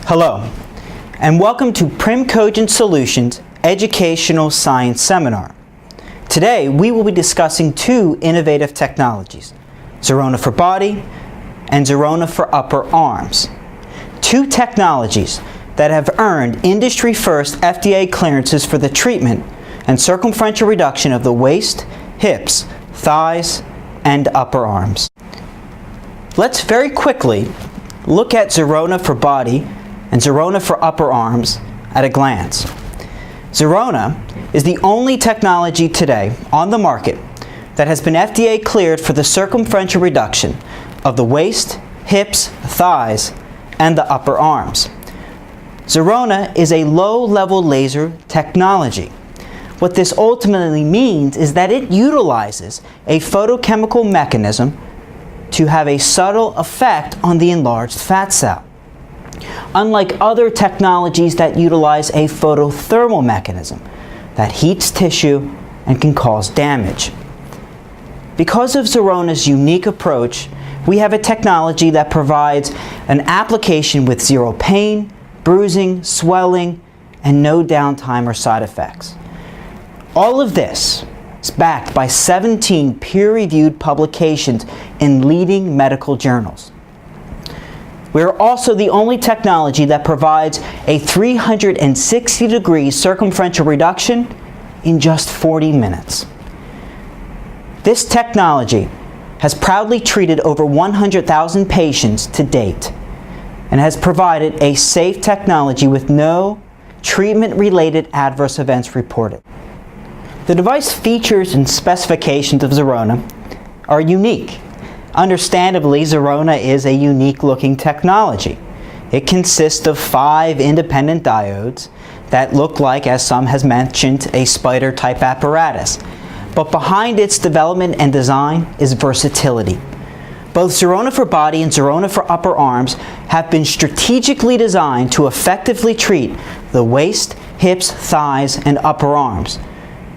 Hello, and welcome to Primcogent Solutions Educational Science Seminar. Today, we will be discussing two innovative technologies, ZERONA for body and ZERONA for upper arms. Two technologies that have earned industry-first FDA clearances for the treatment and circumferential reduction of the waist, hips, thighs, and upper arms. Let's very quickly look at ZERONA for body and ZERONA for upper arms at a glance. ZERONA is the only technology today on the market that has been FDA cleared for the circumferential reduction of the waist, hips, thighs, and the upper arms. ZERONA is a low-level laser technology. What this ultimately means is that it utilizes a photochemical mechanism to have a subtle effect on the enlarged fat cell. Unlike other technologies that utilize a photothermal mechanism that heats tissue and can cause damage. Because of ZERONA's unique approach, we have a technology that provides an application with zero pain, bruising, swelling, and no downtime or side effects. All of this is backed by 17 peer-reviewed publications in leading medical journals. We are also the only technology that provides a 360-degree circumferential reduction in just 40 minutes. This technology has proudly treated over 100,000 patients to date and has provided a safe technology with no treatment-related adverse events reported. The device features and specifications of ZERONA are unique. Understandably, ZERONA is a unique-looking technology. It consists of 5 independent diodes that look like, as some has mentioned, a spider-type apparatus. But behind its development and design is versatility. Both ZERONA for body and ZERONA for upper arms have been strategically designed to effectively treat the waist, hips, thighs, and upper arms,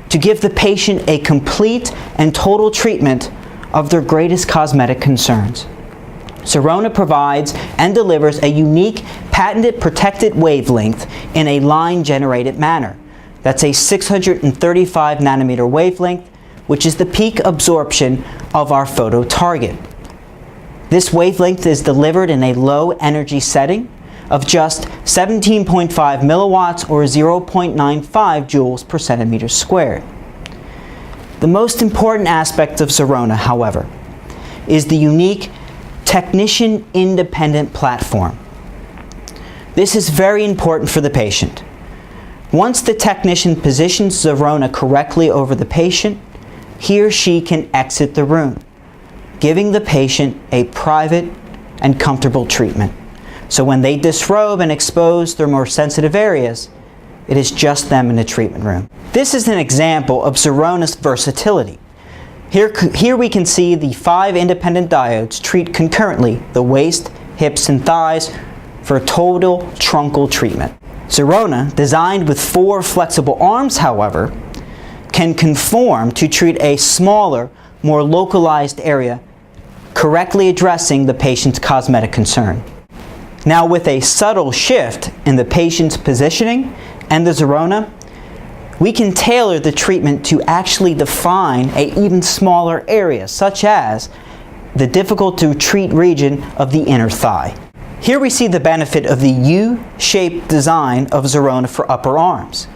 to give the patient a complete and total treatment of their greatest cosmetic concerns. ZERONA provides and delivers a unique patented protected wavelength in a line-generated manner. That's a 635 nanometer wavelength, which is the peak absorption of our photo target. This wavelength is delivered in a low energy setting of just 17.5 milliwatts or 0.95 joules per centimeter squared. The most important aspect of ZERONA, however, is the unique technician-independent platform. This is very important for the patient. Once the technician positions ZERONA correctly over the patient, he or she can exit the room, giving the patient a private and comfortable treatment. So when they disrobe and expose their more sensitive areas, it is just them in the treatment room. This is an example of ZERONA's versatility. Here we can see the 5 independent diodes treat concurrently the waist, hips, and thighs for a total truncal treatment. ZERONA, designed with 4 flexible arms, however, can conform to treat a smaller, more localized area, correctly addressing the patient's cosmetic concern. Now, with a subtle shift in the patient's positioning and the ZERONA, we can tailor the treatment to actually define an even smaller area, such as the difficult to treat region of the inner thigh. Here we see the benefit of the U-shaped design of ZERONA for upper arms.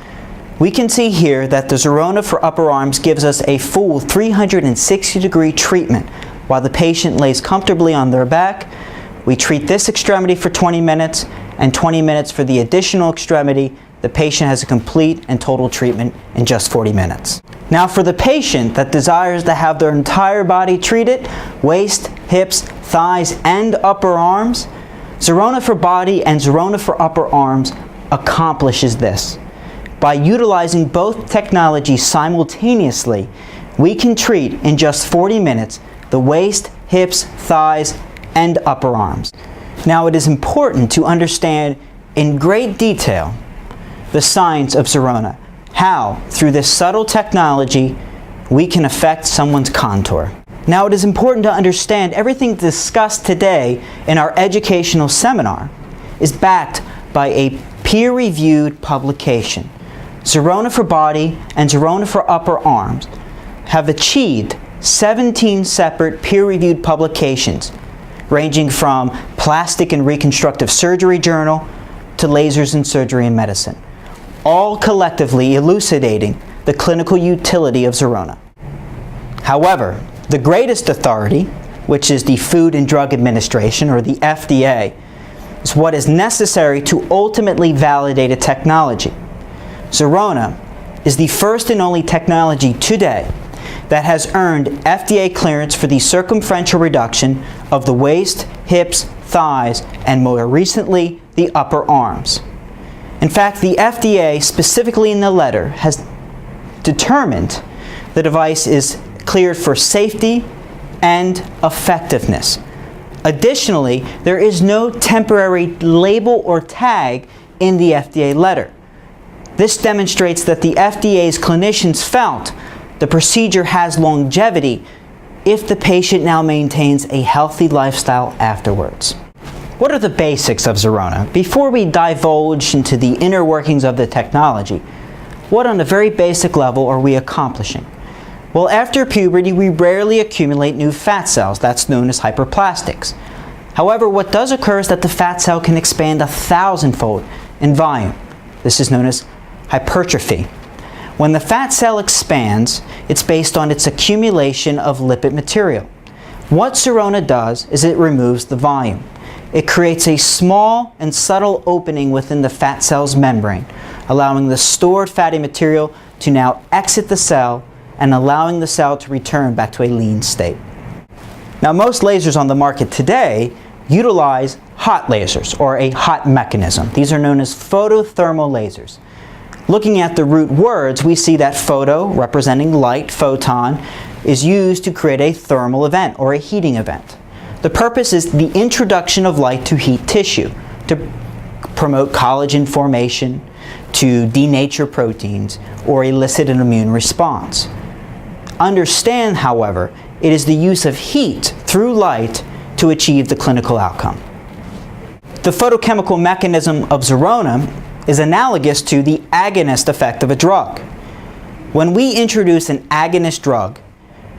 We can see here that the ZERONA for upper arms gives us a full 360-degree treatment while the patient lays comfortably on their back. We treat this extremity for 20 minutes and 20 minutes for the additional extremity. The patient has a complete and total treatment in just 40 minutes. Now, for the patient that desires to have their entire body treated, waist, hips, thighs, and upper arms, ZERONA for body and ZERONA for upper arms accomplishes this. By utilizing both technologies simultaneously, we can treat in just 40 minutes the waist, hips, thighs, and upper arms. Now, it is important to understand in great detail the science of ZERONA, how, through this subtle technology, we can affect someone's contour. Now, it is important to understand everything discussed today in our educational seminar is backed by a peer-reviewed publication. ZERONA for body and ZERONA for upper arms have achieved 17 separate peer-reviewed publications, ranging from Plastic and Reconstructive Surgery Journal to Lasers in Surgery and Medicine, all collectively elucidating the clinical utility of ZERONA. However, the greatest authority, which is the Food and Drug Administration, or the FDA, is what is necessary to ultimately validate a technology. ZERONA is the first and only technology today that has earned FDA clearance for the circumferential reduction of the waist, hips, thighs, and more recently, the upper arms. In fact, the FDA, specifically in the letter, has determined the device is cleared for safety and effectiveness. Additionally, there is no temporary label or tag in the FDA letter. This demonstrates that the FDA's clinicians felt the procedure has longevity if the patient now maintains a healthy lifestyle afterwards. What are the basics of ZERONA? Before we divulge into the inner workings of the technology, what on a very basic level are we accomplishing? Well, after puberty, we rarely accumulate new fat cells. That's known as hyperplastics. However, what does occur is that the fat cell can expand 1,000-fold in volume. This is known as hypertrophy. When the fat cell expands, it's based on its accumulation of lipid material. What ZERONA does is it removes the volume. It creates a small and subtle opening within the fat cell's membrane, allowing the stored fatty material to now exit the cell and allowing the cell to return back to a lean state. Now, most lasers on the market today utilize hot lasers, or a hot mechanism. These are known as photothermal lasers. Looking at the root words, we see that photo, representing light, photon, is used to create a thermal event or a heating event. The purpose is the introduction of light to heat tissue, to promote collagen formation, to denature proteins, or elicit an immune response. Understand, however, it is the use of heat through light to achieve the clinical outcome. The photochemical mechanism of ZERONA is analogous to the agonist effect of a drug. When we introduce an agonist drug,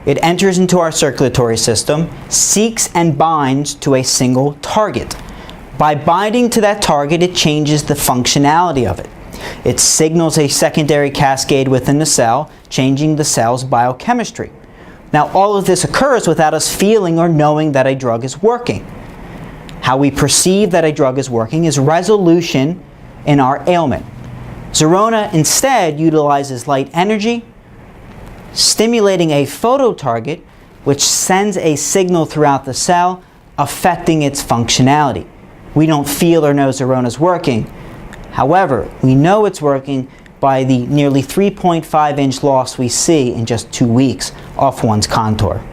it enters into our circulatory system, seeks and binds to a single target. By binding to that target, it changes the functionality of it. It signals a secondary cascade within the cell, changing the cell's biochemistry. Now, all of this occurs without us feeling or knowing that a drug is working. How we perceive that a drug is working is resolution in our ailment. ZERONA instead utilizes light energy, stimulating a phototarget, which sends a signal throughout the cell, affecting its functionality. We don't feel or know ZERONA is working. However, we know it's working by the nearly 3.5-inch loss we see in just 2 weeks off one's contour.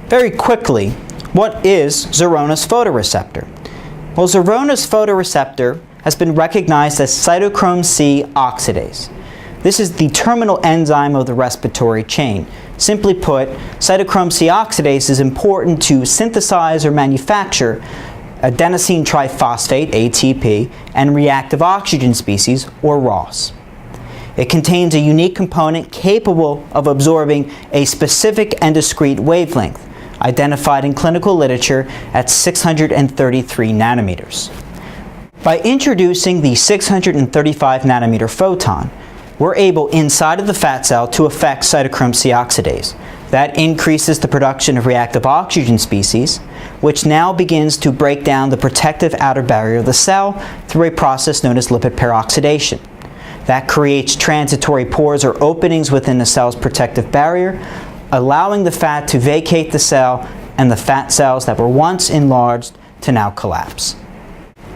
Very quickly, what is ZERONA's photoreceptor? Well, ZERONA's photoreceptor has been recognized as cytochrome C oxidase. This is the terminal enzyme of the respiratory chain. Simply put, cytochrome C oxidase is important to synthesize or manufacture adenosine triphosphate, ATP, and reactive oxygen species, or ROS. It contains a unique component capable of absorbing a specific and discrete wavelength, identified in clinical literature at 633 nanometers. By introducing the 635 nanometer photon, we're able inside of the fat cell to affect cytochrome C oxidase. That increases the production of reactive oxygen species, which now begins to break down the protective outer barrier of the cell through a process known as lipid peroxidation. That creates transitory pores or openings within the cell's protective barrier, allowing the fat to vacate the cell and the fat cells that were once enlarged to now collapse.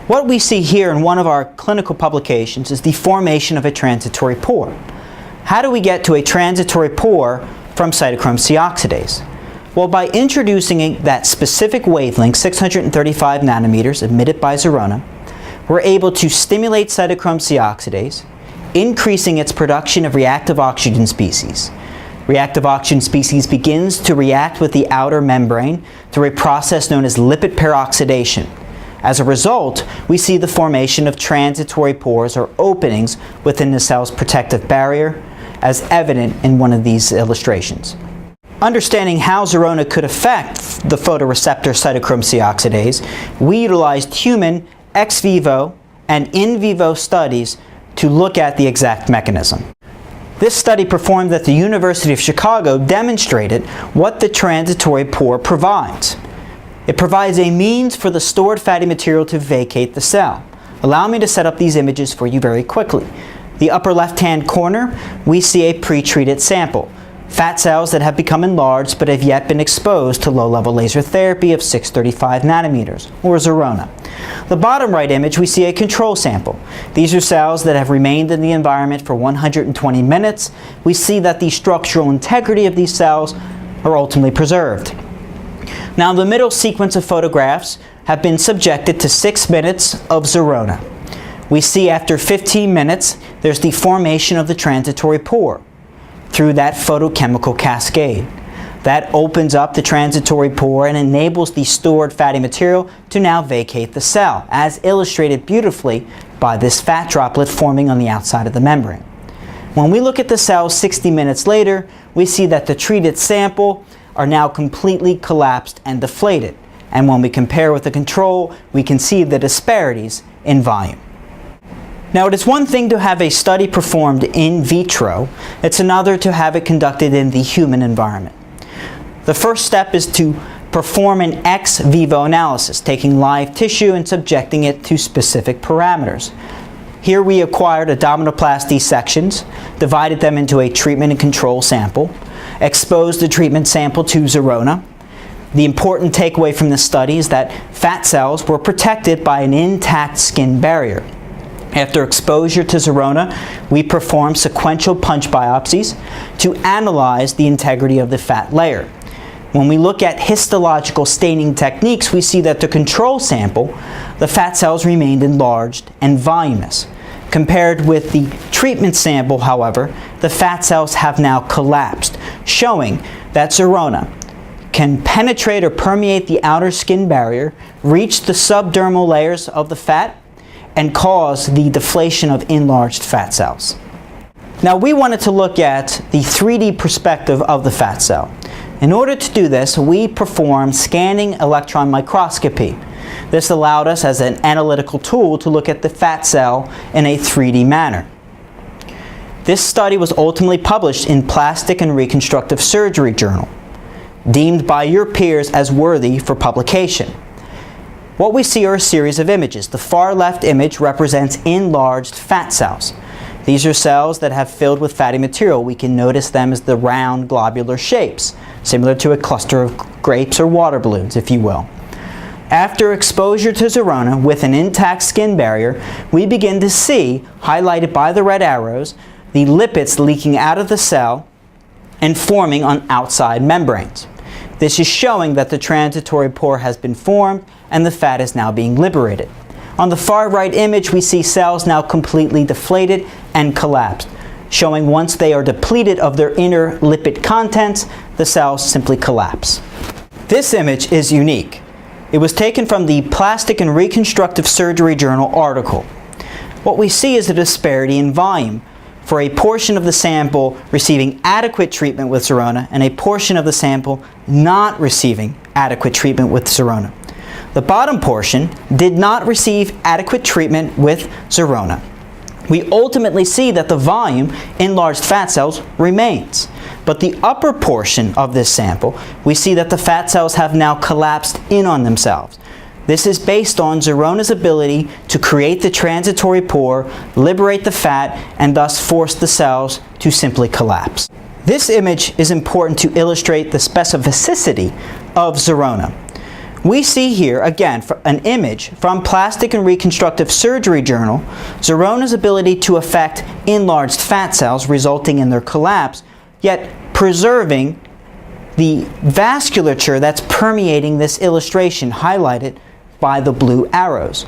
What we see here in one of our clinical publications is the formation of a transitory pore. How do we get to a transitory pore from cytochrome C oxidase? Well, by introducing that specific wavelength, 635 nanometers, emitted by ZERONA, we're able to stimulate cytochrome C oxidase, increasing its production of reactive oxygen species. Reactive oxygen species begins to react with the outer membrane through a process known as lipid peroxidation, As a result, we see the formation of transitory pores or openings within the cell's protective barrier, as evident in one of these illustrations. Understanding how ZERONA could affect the photoreceptor cytochrome C oxidase, we utilized human ex vivo and in vivo studies to look at the exact mechanism. This study performed at the University of Chicago demonstrated what the transitory pore provides. It provides a means for the stored fatty material to vacate the cell. Allow me to set up these images for you very quickly. The upper left-hand corner, we see a pre-treated sample. Fat cells that have become enlarged but have yet been exposed to low-level laser therapy of 635 nanometers, or ZERONA. The bottom right image, we see a control sample. These are cells that have remained in the environment for 120 minutes. We see that the structural integrity of these cells are ultimately preserved. Now, the middle sequence of photographs have been subjected to 6 minutes of ZERONA. We see after 15 minutes, there's the formation of the transitory pore through that photochemical cascade. That opens up the transitory pore and enables the stored fatty material to now vacate the cell, as illustrated beautifully by this fat droplet forming on the outside of the membrane. When we look at the cells 60 minutes later, we see that the treated sample are now completely collapsed and deflated. And when we compare with the control, we can see the disparities in volume. Now, it is one thing to have a study performed in vitro. It's another to have it conducted in the human environment. The first step is to perform an ex vivo analysis, taking live tissue and subjecting it to specific parameters. Here we acquired abdominoplasty sections, divided them into a treatment and control sample, exposed the treatment sample to ZERONA. The important takeaway from this study is that fat cells were protected by an intact skin barrier. After exposure to ZERONA, we performed sequential punch biopsies to analyze the integrity of the fat layer. When we look at histological staining techniques, we see that the control sample, the fat cells remained enlarged and voluminous. Compared with the treatment sample, however, the fat cells have now collapsed, showing that ZERONA can penetrate or permeate the outer skin barrier, reach the subdermal layers of the fat, and cause the deflation of enlarged fat cells. Now, we wanted to look at the 3D perspective of the fat cell. In order to do this, we performed scanning electron microscopy. This allowed us as an analytical tool to look at the fat cell in a 3D manner. This study was ultimately published in Plastic and Reconstructive Surgery Journal, deemed by your peers as worthy for publication. What we see are a series of images. The far left image represents enlarged fat cells. These are cells that have filled with fatty material. We can notice them as the round globular shapes, similar to a cluster of grapes or water balloons, if you will. After exposure to ZERONA with an intact skin barrier, we begin to see, highlighted by the red arrows, the lipids leaking out of the cell and forming on outside membranes. This is showing that the transitory pore has been formed and the fat is now being liberated. On the far right image, we see cells now completely deflated and collapsed, showing once they are depleted of their inner lipid contents, the cells simply collapse. This image is unique. It was taken from the Plastic and Reconstructive Surgery Journal article. What we see is a disparity in volume for a portion of the sample receiving adequate treatment with ZERONA and a portion of the sample not receiving adequate treatment with ZERONA. The bottom portion did not receive adequate treatment with ZERONA. We ultimately see that the volume, enlarged fat cells, remains. But the upper portion of this sample, we see that the fat cells have now collapsed in on themselves. This is based on ZERONA's ability to create the transitory pore, liberate the fat, and thus force the cells to simply collapse. This image is important to illustrate the specificity of ZERONA. We see here, again, an image from Plastic and Reconstructive Surgery Journal, ZERONA's ability to affect enlarged fat cells resulting in their collapse, yet preserving the vasculature that's permeating this illustration, highlighted by the blue arrows.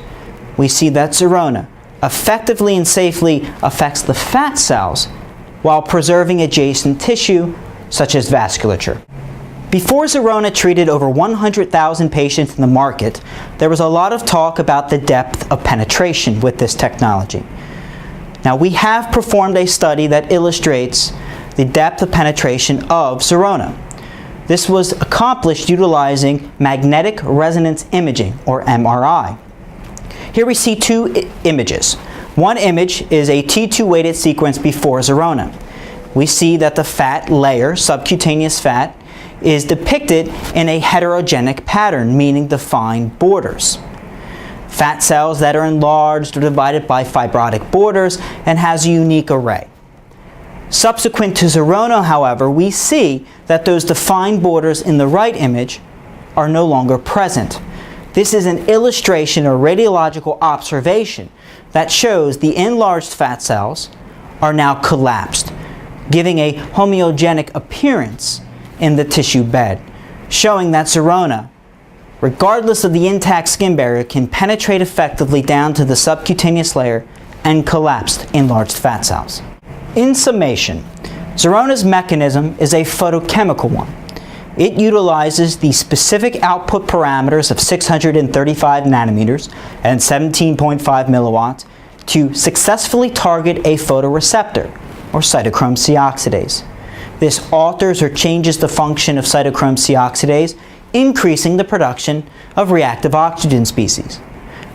We see that ZERONA effectively and safely affects the fat cells while preserving adjacent tissue, such as vasculature. Before ZERONA treated over 100,000 patients in the market, there was a lot of talk about the depth of penetration with this technology. Now, we have performed a study that illustrates the depth of penetration of ZERONA. This was accomplished utilizing magnetic resonance imaging, or MRI. Here we see two images. One image is a T2 weighted sequence before ZERONA. We see that the fat layer, subcutaneous fat, is depicted in a heterogenic pattern, meaning defined borders. Fat cells that are enlarged are divided by fibrotic borders and has a unique array. Subsequent to ZERONA, however, we see that those defined borders in the right image are no longer present. This is an illustration or radiological observation that shows the enlarged fat cells are now collapsed, giving a homeogenic appearance in the tissue bed, showing that ZERONA, regardless of the intact skin barrier, can penetrate effectively down to the subcutaneous layer and collapse enlarged fat cells. In summation, ZERONA's mechanism is a photochemical one. It utilizes the specific output parameters of 635 nanometers and 17.5 milliwatts to successfully target a photoreceptor, or cytochrome C oxidase. This alters or changes the function of cytochrome C oxidase, increasing the production of reactive oxygen species.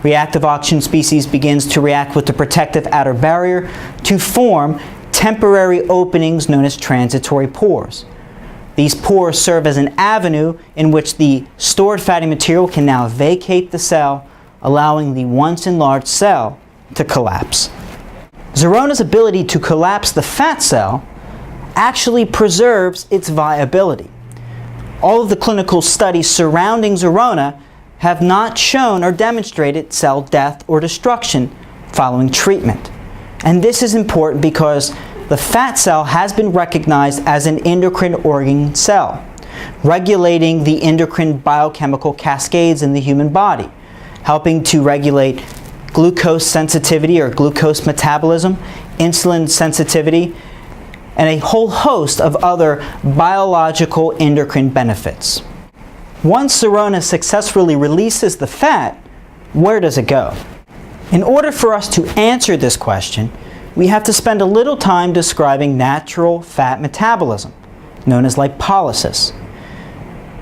Reactive oxygen species begins to react with the protective outer barrier to form temporary openings known as transitory pores. These pores serve as an avenue in which the stored fatty material can now vacate the cell, allowing the once enlarged cell to collapse. ZERONA's ability to collapse the fat cell actually preserves its viability. All of the clinical studies surrounding ZERONA have not shown or demonstrated cell death or destruction following treatment. And this is important because the fat cell has been recognized as an endocrine organ cell, regulating the endocrine biochemical cascades in the human body, helping to regulate glucose sensitivity or glucose metabolism, insulin sensitivity, and a whole host of other biological endocrine benefits. Once ZERONA successfully releases the fat, where does it go? In order for us to answer this question, we have to spend a little time describing natural fat metabolism, known as lipolysis.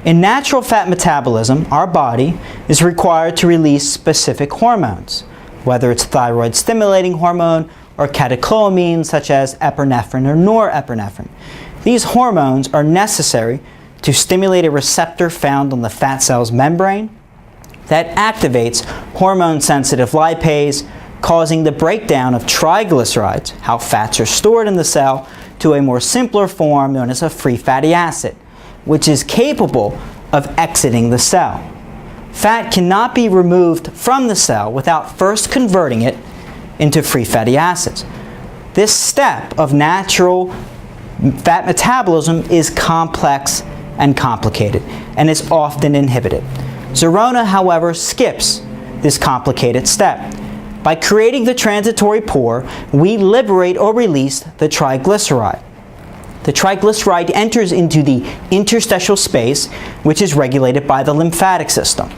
In natural fat metabolism, our body is required to release specific hormones, whether it's thyroid stimulating hormone or catecholamines such as epinephrine or norepinephrine. These hormones are necessary to stimulate a receptor found on the fat cell's membrane that activates hormone-sensitive lipase, causing the breakdown of triglycerides, how fats are stored in the cell, to a more simpler form known as a free fatty acid, which is capable of exiting the cell. Fat cannot be removed from the cell without first converting it into free fatty acids. This step of natural fat metabolism is complex and complicated and is often inhibited. ZERONA, however, skips this complicated step. By creating the transitory pore, we liberate or release the triglyceride. The triglyceride enters into the interstitial space, which is regulated by the lymphatic system.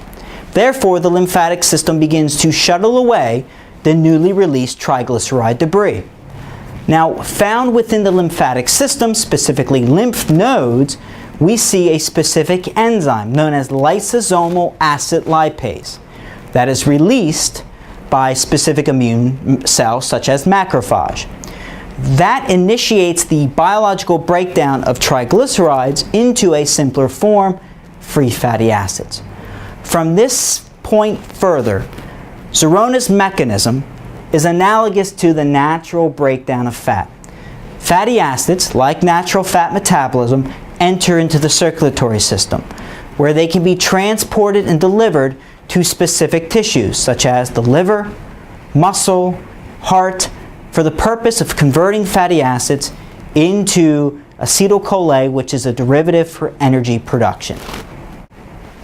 Therefore, the lymphatic system begins to shuttle away the newly released triglyceride debris. Now, found within the lymphatic system, specifically lymph nodes, we see a specific enzyme known as lysosomal acid lipase that is released by specific immune cells such as macrophage. That initiates the biological breakdown of triglycerides into a simpler form, free fatty acids. From this point further, ZERONA's mechanism is analogous to the natural breakdown of fat. Fatty acids, like natural fat metabolism, enter into the circulatory system, where they can be transported and delivered to specific tissues, such as the liver, muscle, heart, for the purpose of converting fatty acids into acetyl-CoA, which is a derivative for energy production.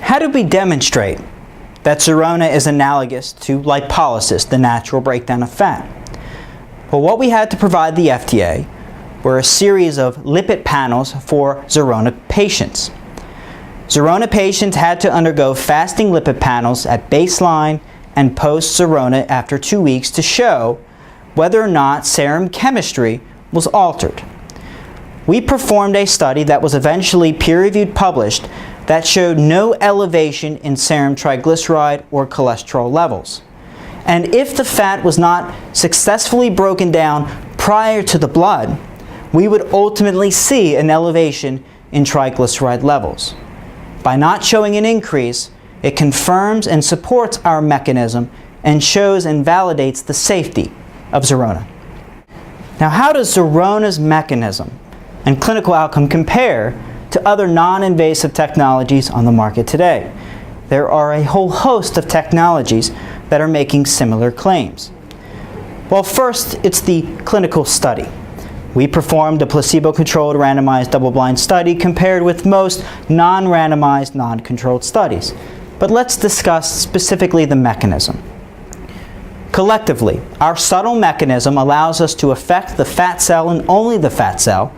How did we demonstrate that ZERONA is analogous to lipolysis, the natural breakdown of fat? Well, what we had to provide the FDA were a series of lipid panels for ZERONA patients. ZERONA patients had to undergo fasting lipid panels at baseline and post-ZERONA after 2 weeks to show whether or not serum chemistry was altered. We performed a study that was eventually peer-reviewed published that showed no elevation in serum triglyceride or cholesterol levels. And if the fat was not successfully broken down prior to the blood, we would ultimately see an elevation in triglyceride levels. By not showing an increase, it confirms and supports our mechanism and shows and validates the safety of ZERONA. Now, how does ZERONA's mechanism and clinical outcome compare to other non-invasive technologies on the market today? There are a whole host of technologies that are making similar claims. Well, first, it's the clinical study. We performed a placebo-controlled randomized double-blind study compared with most non-randomized, non-controlled studies. But let's discuss specifically the mechanism. Collectively, our subtle mechanism allows us to affect the fat cell and only the fat cell,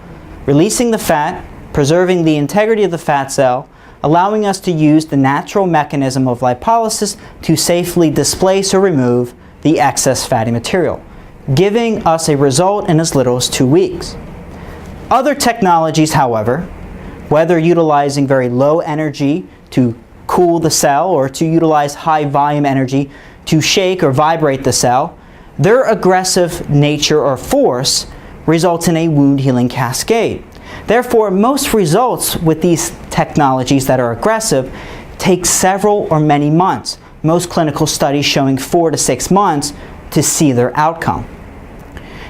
releasing the fat, preserving the integrity of the fat cell, allowing us to use the natural mechanism of lipolysis to safely displace or remove the excess fatty material, giving us a result in as little as 2 weeks. Other technologies, however, whether utilizing very low energy to cool the cell or to utilize high volume energy to shake or vibrate the cell, their aggressive nature or force results in a wound healing cascade. Therefore, most results with these technologies that are aggressive take several or many months, most clinical studies showing 4 to 6 months to see their outcome.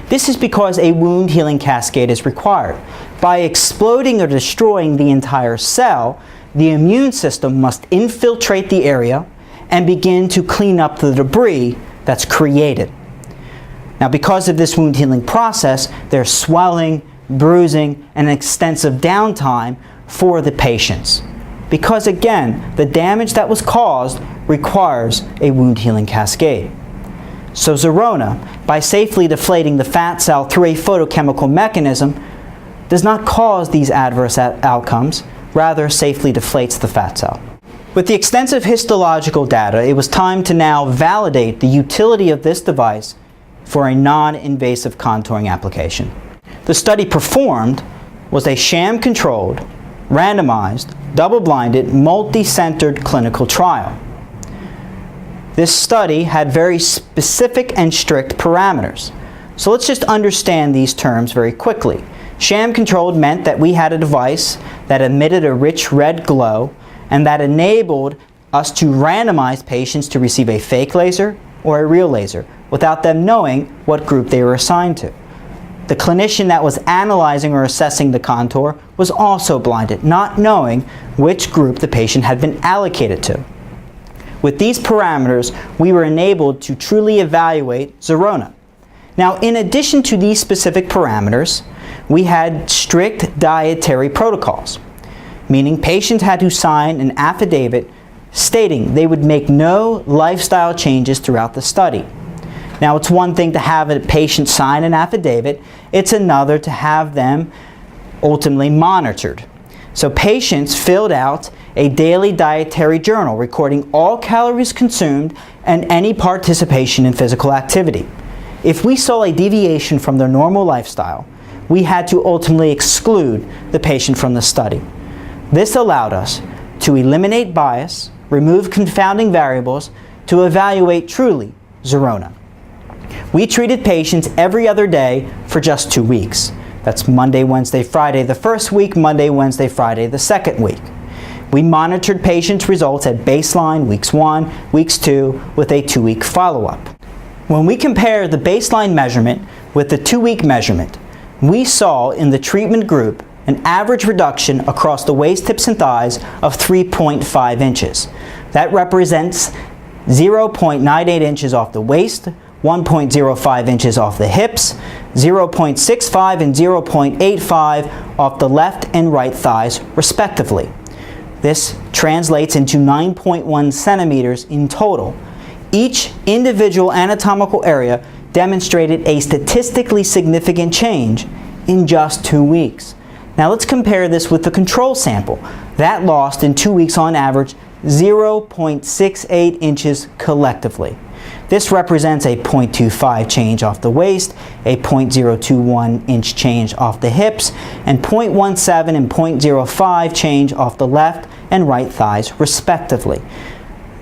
This is because a wound healing cascade is required. By exploding or destroying the entire cell, the immune system must infiltrate the area and begin to clean up the debris that's created. Now, because of this wound healing process, there's swelling, bruising, and extensive downtime for the patients. Because again, the damage that was caused requires a wound healing cascade. So ZERONA, by safely deflating the fat cell through a photochemical mechanism, does not cause these adverse outcomes, rather safely deflates the fat cell. With the extensive histological data, it was time to now validate the utility of this device for a non-invasive contouring application. The study performed was a sham-controlled, randomized, double-blinded, multi-centered clinical trial. This study had very specific and strict parameters. So let's just understand these terms very quickly. Sham-controlled meant that we had a device that emitted a rich red glow and that enabled us to randomize patients to receive a fake laser or a real laser without them knowing what group they were assigned to. The clinician that was analyzing or assessing the contour was also blinded, not knowing which group the patient had been allocated to. With these parameters, we were enabled to truly evaluate ZERONA. Now, in addition to these specific parameters, we had strict dietary protocols, meaning patients had to sign an affidavit stating they would make no lifestyle changes throughout the study. Now, it's one thing to have a patient sign an affidavit, it's another to have them ultimately monitored. So patients filled out a daily dietary journal recording all calories consumed and any participation in physical activity. If we saw a deviation from their normal lifestyle, we had to ultimately exclude the patient from the study. This allowed us to eliminate bias, remove confounding variables, to evaluate truly ZERONA. We treated patients every other day for just 2 weeks. That's Monday, Wednesday, Friday the first week, Monday, Wednesday, Friday the second week. We monitored patients' results at baseline, weeks 1, weeks 2, with a 2-week follow-up. When we compare the baseline measurement with the 2-week measurement, we saw in the treatment group an average reduction across the waist, hips, and thighs of 3.5 inches. That represents 0.98 inches off the waist, 1.05 inches off the hips, 0.65 and 0.85 off the left and right thighs, respectively. This translates into 9.1 centimeters in total. Each individual anatomical area demonstrated a statistically significant change in just 2 weeks. Now let's compare this with the control sample. That lost in 2 weeks on average 0.68 inches collectively. This represents a 0.25 change off the waist, a 0.021 inch change off the hips, and 0.17 and 0.05 change off the left and right thighs respectively.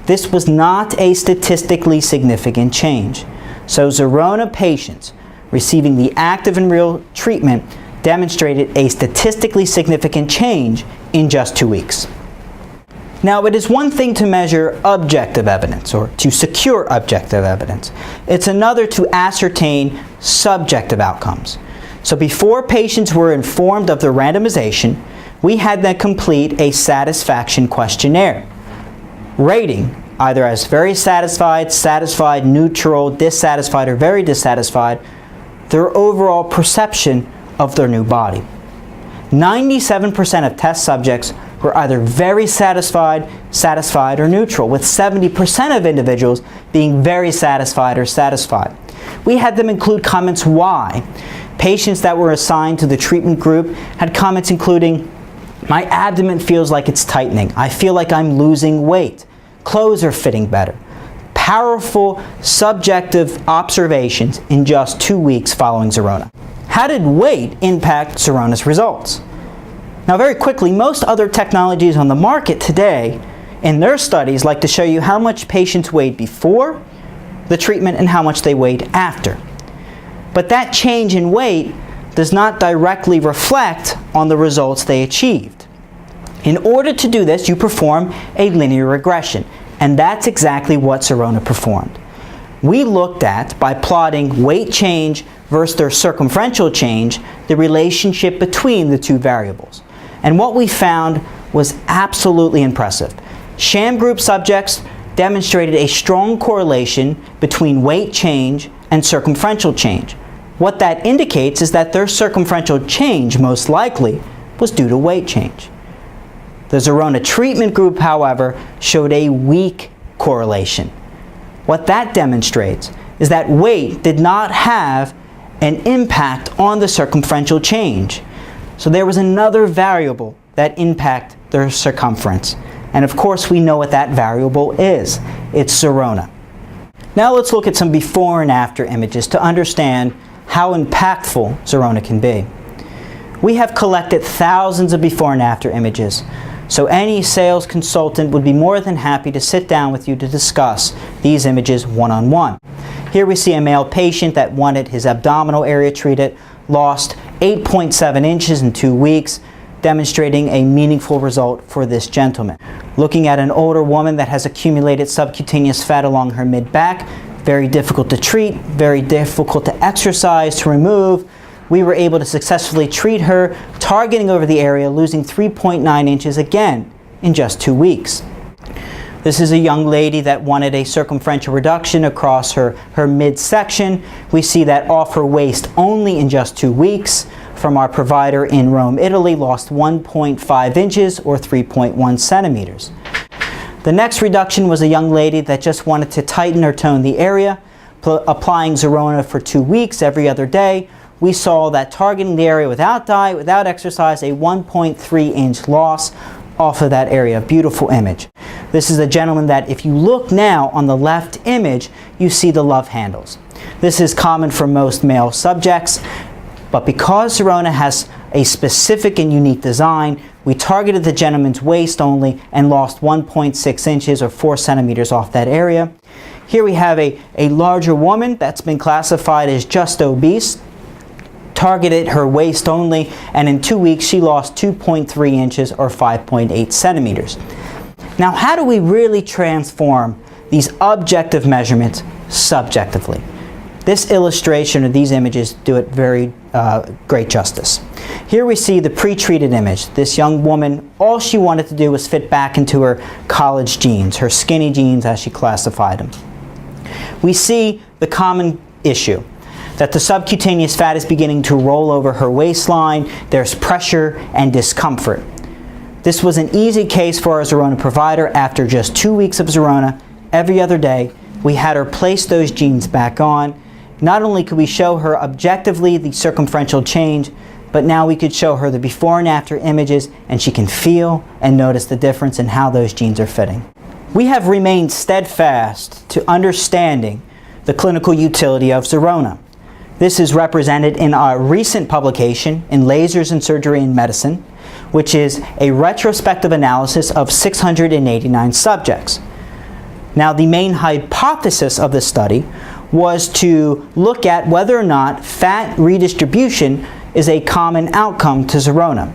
This was not a statistically significant change. So ZERONA patients receiving the active and real treatment demonstrated a statistically significant change in just 2 weeks. Now, it is one thing to measure objective evidence or to secure objective evidence. It's another to ascertain subjective outcomes. So before patients were informed of the randomization, we had them complete a satisfaction questionnaire, rating either as very satisfied, satisfied, neutral, dissatisfied, or very dissatisfied their overall perception of their new body. 97% of test subjects were either very satisfied, satisfied, or neutral, with 70% of individuals being very satisfied or satisfied. We had them include comments why. Patients that were assigned to the treatment group had comments including, "My abdomen feels like it's tightening. I feel like I'm losing weight. Clothes are fitting better." Powerful subjective observations in just 2 weeks following ZERONA. How did weight impact ZERONA's results? Now, very quickly, most other technologies on the market today in their studies like to show you how much patients weighed before the treatment and how much they weighed after. But that change in weight does not directly reflect on the results they achieved. In order to do this, you perform a linear regression, and that's exactly what ZERONA performed. We looked at, by plotting weight change versus their circumferential change, the relationship between the two variables. And what we found was absolutely impressive. Sham group subjects demonstrated a strong correlation between weight change and circumferential change. What that indicates is that their circumferential change most likely was due to weight change. The ZERONA treatment group, however, showed a weak correlation. What that demonstrates is that weight did not have an impact on the circumferential change. So there was another variable that impacted their circumference. And of course, we know what that variable is. It's ZERONA. Now let's look at some before and after images to understand how impactful ZERONA can be. We have collected thousands of before and after images, so any sales consultant would be more than happy to sit down with you to discuss these images one-on-one. Here we see a male patient that wanted his abdominal area treated, lost 8.7 inches in 2 weeks, demonstrating a meaningful result for this gentleman. Looking at an older woman that has accumulated subcutaneous fat along her mid-back, very difficult to treat, very difficult to exercise, to remove, we were able to successfully treat her, targeting over the area, losing 3.9 inches again in just 2 weeks. This is a young lady that wanted a circumferential reduction across her midsection. We see that off her waist only in just 2 weeks. From our provider in Rome, Italy, lost 1.5 inches or 3.1 centimeters. The next reduction was a young lady that just wanted to tighten or tone the area, applying ZERONA for 2 weeks every other day. We saw that targeting the area without diet, without exercise, a 1.3 inch loss off of that area. Beautiful image. This is a gentleman that, if you look now on the left image, you see the love handles. This is common for most male subjects, but because ZERONA has a specific and unique design, we targeted the gentleman's waist only and lost 1.6 inches or 4 centimeters off that area. Here we have a larger woman that's been classified as just obese, targeted her waist only, and in 2 weeks she lost 2.3 inches or 5.8 centimeters. Now, how do we really transform these objective measurements subjectively? This illustration of these images do it very great justice. Here we see the pre-treated image. This young woman, all she wanted to do was fit back into her college jeans, her skinny jeans as she classified them. We see the common issue, that the subcutaneous fat is beginning to roll over her waistline. There's pressure and discomfort. This was an easy case for our ZERONA provider. After just 2 weeks of ZERONA, every other day, we had her place those jeans back on. Not only could we show her objectively the circumferential change, but now we could show her the before and after images, and she can feel and notice the difference in how those genes are fitting. We have remained steadfast to understanding the clinical utility of ZERONA. This is represented in our recent publication in Lasers in Surgery and Medicine, which is a retrospective analysis of 689 subjects. Now, the main hypothesis of this study was to look at whether or not fat redistribution is a common outcome to ZERONA.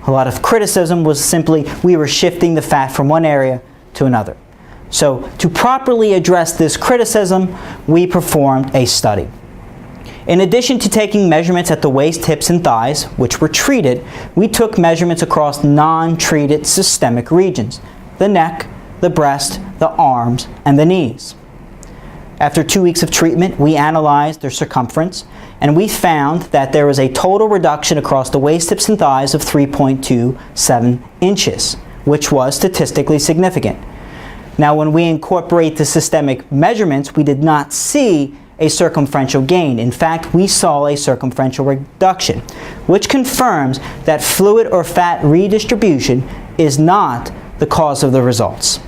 A lot of criticism was simply we were shifting the fat from one area to another. So to properly address this criticism, we performed a study. In addition to taking measurements at the waist, hips, and thighs, which were treated, we took measurements across non-treated systemic regions: the neck, the breast, the arms, and the knees. After 2 weeks of treatment, we analyzed their circumference, and we found that there was a total reduction across the waist, hips, and thighs of 3.27 inches, which was statistically significant. Now, when we incorporate the systemic measurements, we did not see a circumferential gain. In fact, we saw a circumferential reduction, which confirms that fluid or fat redistribution is not the cause of the results.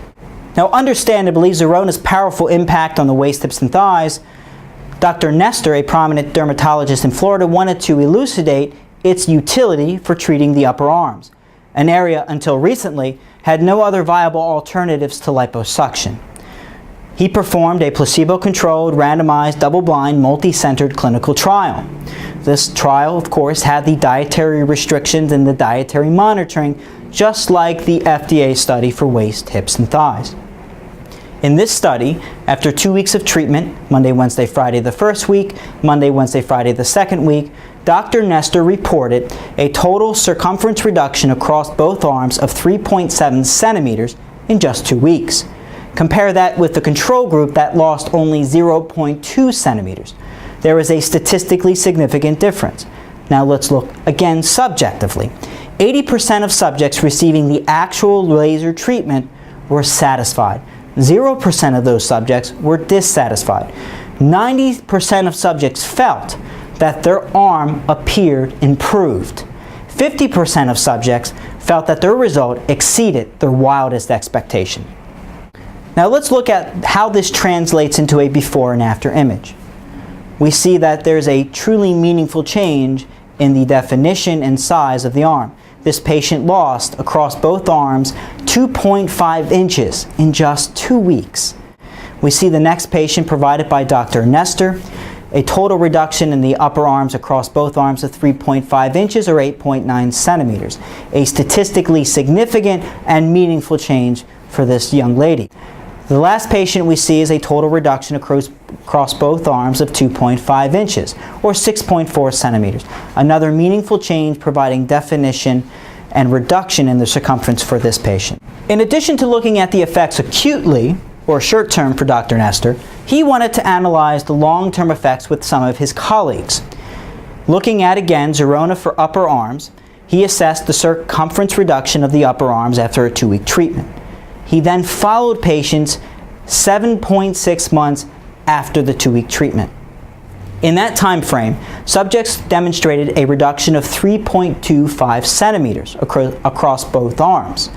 Now, understandably, ZERONA's powerful impact on the waist, hips, and thighs, Dr. Nestor, a prominent dermatologist in Florida, wanted to elucidate its utility for treating the upper arms, an area until recently had no other viable alternatives to liposuction. He performed a placebo-controlled, randomized, double-blind, multi-centered clinical trial. This trial, of course, had the dietary restrictions and the dietary monitoring, just like the FDA study for waist, hips, and thighs. In this study, after 2 weeks of treatment, Monday, Wednesday, Friday the first week, Monday, Wednesday, Friday the second week, Dr. Nestor reported a total circumference reduction across both arms of 3.7 centimeters in just 2 weeks. Compare that with the control group that lost only 0.2 centimeters. There is a statistically significant difference. Now let's look again subjectively. 80% of subjects receiving the actual laser treatment were satisfied. 0% of those subjects were dissatisfied. 90% of subjects felt that their arm appeared improved. 50% of subjects felt that their result exceeded their wildest expectation. Now let's look at how this translates into a before and after image. We see that there's a truly meaningful change in the definition and size of the arm. This patient lost, across both arms, 2.5 inches in just 2 weeks. We see the next patient provided by Dr. Nestor, a total reduction in the upper arms across both arms of 3.5 inches or 8.9 centimeters, a statistically significant and meaningful change for this young lady. The last patient we see is a total reduction across both arms of 2.5 inches, or 6.4 centimeters. Another meaningful change providing definition and reduction in the circumference for this patient. In addition to looking at the effects acutely, or short-term for Dr. Nestor, he wanted to analyze the long-term effects with some of his colleagues. Looking at, again, ZERONA for upper arms, he assessed the circumference reduction of the upper arms after a 2-week treatment. He then followed patients 7.6 months after the 2-week treatment. In that time frame, subjects demonstrated a reduction of 3.25 centimeters across both arms.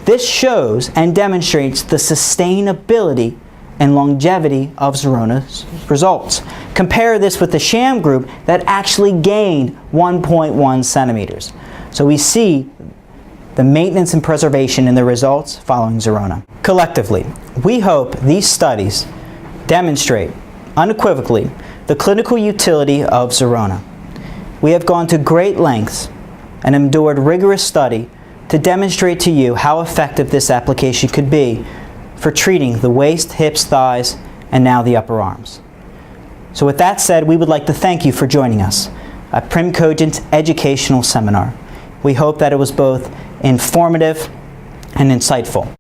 This shows and demonstrates the sustainability and longevity of ZERONA's results. Compare this with the sham group that actually gained 1.1 centimeters. So we see the maintenance and preservation in the results following ZERONA. Collectively, we hope these studies demonstrate unequivocally the clinical utility of ZERONA. We have gone to great lengths and endured rigorous study to demonstrate to you how effective this application could be for treating the waist, hips, thighs, and now the upper arms. So with that said, we would like to thank you for joining us at PrimCogent's educational seminar. We hope that it was both informative and insightful.